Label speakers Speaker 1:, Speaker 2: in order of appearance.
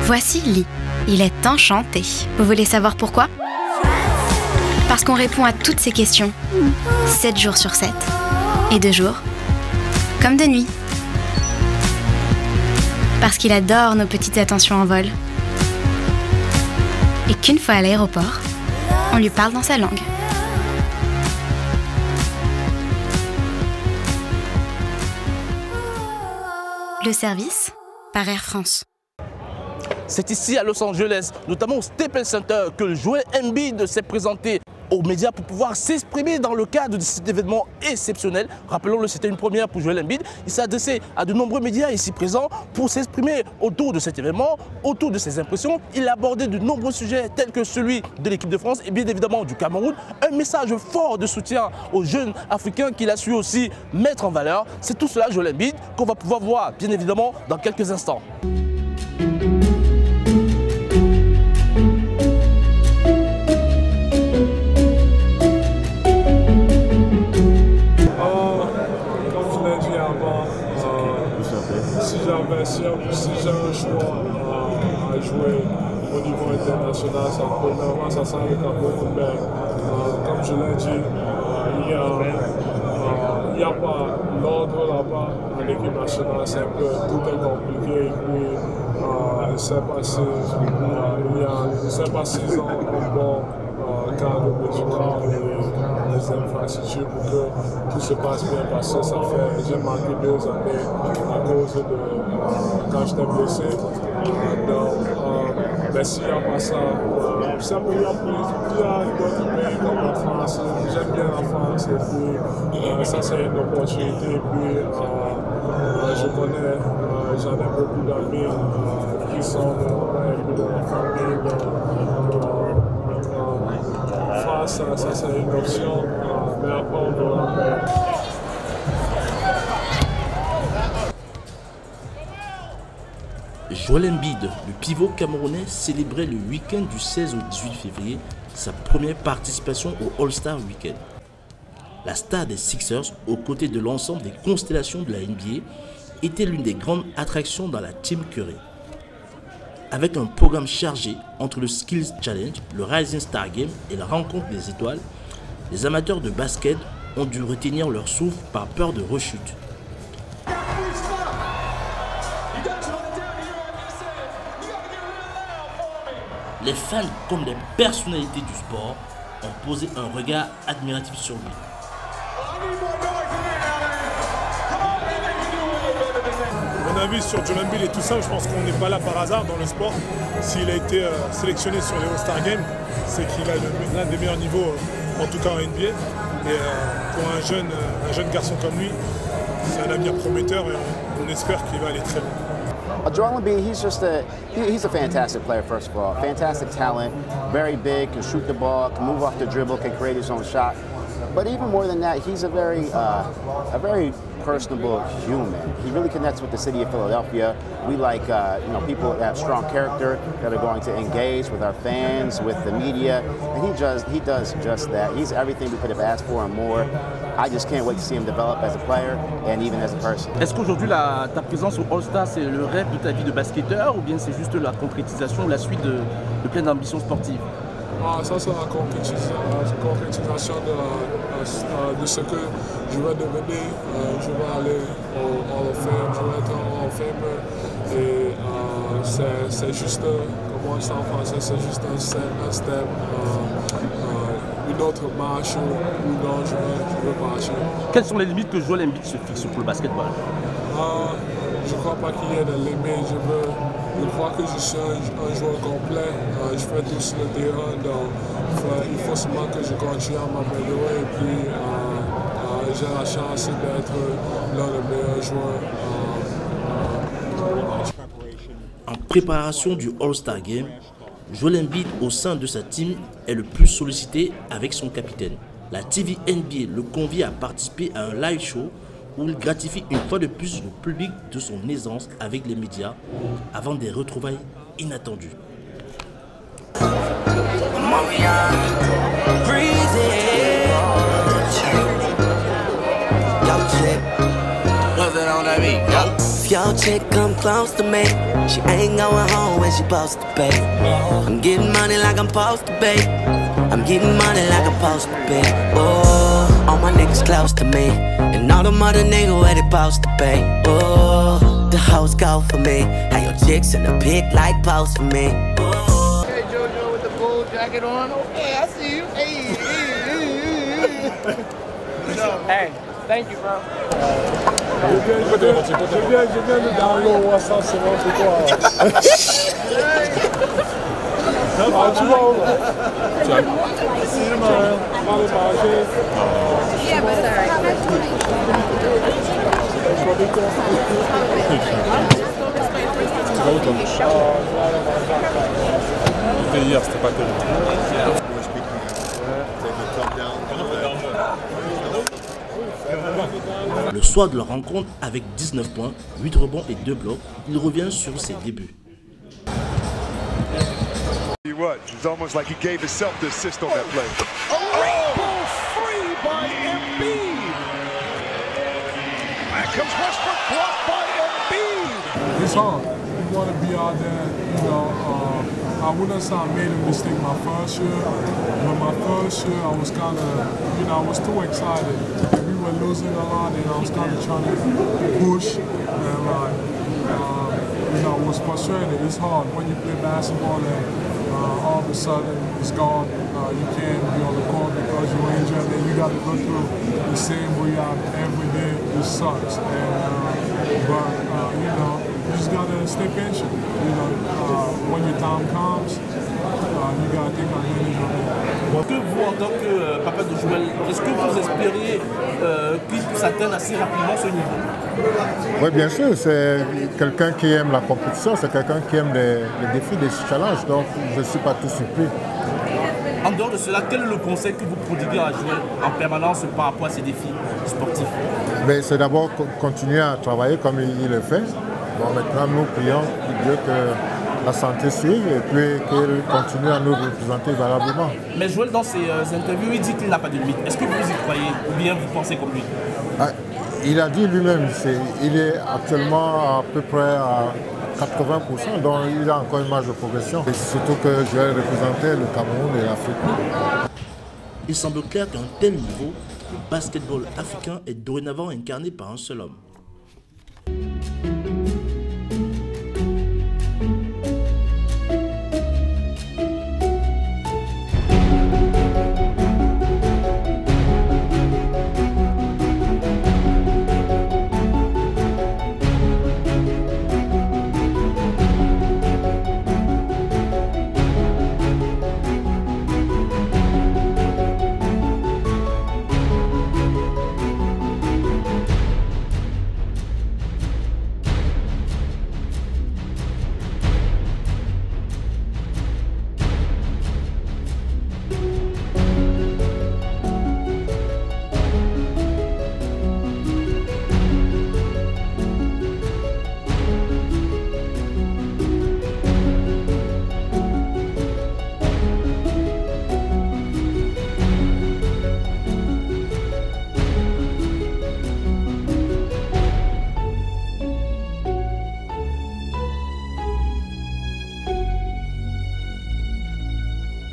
Speaker 1: Voici Lee. Il est enchanté. Vous voulez savoir pourquoi? Parce qu'on répond à toutes ces questions 7 jours sur 7. Et de jour, comme de nuit. Parce qu'il adore nos petites attentions en vol. Et qu'une fois à l'aéroport, on lui parle dans sa langue. Le service par Air France.
Speaker 2: C'est ici à Los Angeles, notamment au Staples Center, que Joel Embiid s'est présenté aux médias pour pouvoir s'exprimer dans le cadre de cet événement exceptionnel. Rappelons-le, c'était une première pour Joel Embiid. Il s'est adressé à de nombreux médias ici présents pour s'exprimer autour de cet événement, autour de ses impressions. Il a abordé de nombreux sujets tels que celui de l'équipe de France et bien évidemment du Cameroun. Un message fort de soutien aux jeunes africains qu'il a su aussi mettre en valeur. C'est tout cela, Joel Embiid, qu'on va pouvoir voir bien évidemment dans quelques instants.
Speaker 3: Si j'ai un choix à jouer au niveau international, ça sera le Cameroun. Mais comme je l'ai dit, il n'y a pas l'ordre là-bas en équipe nationale, c'est un peu tout est compliqué. Et puis, il ne s'est pas 6 ans au bon cadre médical et les infrastructures pour que tout se passe bien parce que j'ai manqué 2 années à cause de quand j'étais blessé. Mais s'il n'y a pas ça, il y a d'autres pays comme la France. J'aime bien la France et puis ça c'est une opportunité. Et puis je connais, j'en ai beaucoup d'amis qui sont de la famille. Ça c'est une option, mais après on verra.
Speaker 2: Joel Embiid, le pivot camerounais, célébrait le week-end du 16 au 18 février sa première participation au All-Star Weekend. La star des Sixers, aux côtés de l'ensemble des constellations de la NBA, était l'une des grandes attractions dans la Team Curry. Avec un programme chargé entre le Skills Challenge, le Rising Star Game et la rencontre des étoiles, les amateurs de basket ont dû retenir leur souffle par peur de rechute. Les fans comme les personnalités du sport ont posé un regard admiratif sur lui.
Speaker 3: Mon avis sur Joel Embiid est tout simple, je pense qu'on n'est pas là par hasard dans le sport. S'il a été sélectionné sur les All-Star Games, c'est qu'il a l'un des meilleurs niveaux, en tout cas en NBA. Et pour un jeune garçon comme lui, c'est un avenir prometteur et on espère qu'il va aller très loin.
Speaker 4: Joel Embiid, he's a fantastic player, first of all. Fantastic talent, very big, can shoot the ball, can move off the dribble, can create his own shot. But even more than that, he's a very personable human. He really connects with the city of Philadelphia. We like people that have strong character, that are going to engage with our fans, with the media, and he does just that. He's everything we could have asked for and more. I just can't wait to see him develop as a player and even as a person.
Speaker 2: Est-ce qu'aujourd'hui ta présence au All-Star c'est le rêve de ta vie de basketteur ou bien c'est juste la concrétisation, la suite de plein d'ambitions sportives?
Speaker 3: Ça c'est la concrétisation de ce que je vais devenir. Je vais aller au Hall of Fame, je vais être un Hall of Famer. Et c'est juste, comme on dit en français, c'est juste un step, une autre marche où je veux marcher.
Speaker 2: Quelles sont les limites que Joel Embiid se fixe pour le basketball?
Speaker 3: Je ne crois pas qu'il y ait de limites. Je crois que je suis un joueur complet. Je fais tout sur le terrain. Donc, il faut seulement que je continue à m'améliorer. Et puis, j'ai la chance d'être l'un des meilleurs joueurs.
Speaker 2: En préparation du All-Star Game, Joel Embiid au sein de sa team est le plus sollicité avec son capitaine. La TV NBA le convie à participer à un live show où il gratifie une fois de plus le public de son aisance avec les médias avant des retrouvailles inattendues.
Speaker 5: Fier old chick come close to me. She ain't going home when she supposed to be. I'm getting money like I'm supposed to be. I'm getting money like I'm supposed to be. Oh, all my niggas close to me, and all the mother niggas where they supposed to be. Oh, the hoes go for me. How your chicks in the pit like post for me. Oh.
Speaker 6: Hey JoJo with the bull jacket on. Okay, I see you. Hey. Hey, thank you, bro.
Speaker 3: Je viens de download WhatsApp sur votre quoi. Ah, tu vas où? Allez, manger.
Speaker 7: Yeah, but it's alright.
Speaker 3: C'était hier, c'était pas terrible.
Speaker 2: Le soir de la rencontre, avec 19 points, 8 rebonds et 2 blocs, il revient sur ses débuts.
Speaker 8: It's almost like he gave himself the assist on that play.
Speaker 9: Ball free by Embiid. Back comes Westbrook, blocked by Embiid.
Speaker 3: It's hard. You want to be out there, you know. I wouldn't say I made a mistake my first year, but my first year I was kind of, you know, I was too excited. We were losing a lot, and I was kind of trying to push, and you know, it was frustrating. It's hard when you play basketball and all of a sudden it's gone. You can't be on the court because you're injured, and you got to go through the same rehab every day. It sucks, but you know, you just got to stay patient. You know, when your time comes, you got to take advantage of it.
Speaker 2: Est-ce que vous, en tant que papa de Joël, est-ce que vous espériez qu'il puisse atteindre assez rapidement ce niveau?
Speaker 10: Oui, bien sûr, c'est quelqu'un qui aime la compétition, c'est quelqu'un qui aime les défis, les challenges, donc je ne suis pas tout surpris.
Speaker 2: En dehors de cela, quel est le conseil que vous prodiguez à Joël en permanence par rapport à ces défis sportifs?
Speaker 10: C'est d'abord continuer à travailler comme il le fait. Bon, maintenant, nous prions Dieu que la santé suive et puis qu'il continue à nous représenter valablement. Mais
Speaker 2: Joël, dans ses interviews, il dit qu'il n'a pas de limite. Est-ce que vous y croyez ou bien vous pensez comme lui?
Speaker 10: Il a dit lui-même, il est actuellement à peu près à 80%, donc il a encore une marge de progression. Et surtout que Joël représentait le Cameroun et l'Afrique.
Speaker 2: Il semble clair qu'à un tel niveau, le basketball africain est dorénavant incarné par un seul homme.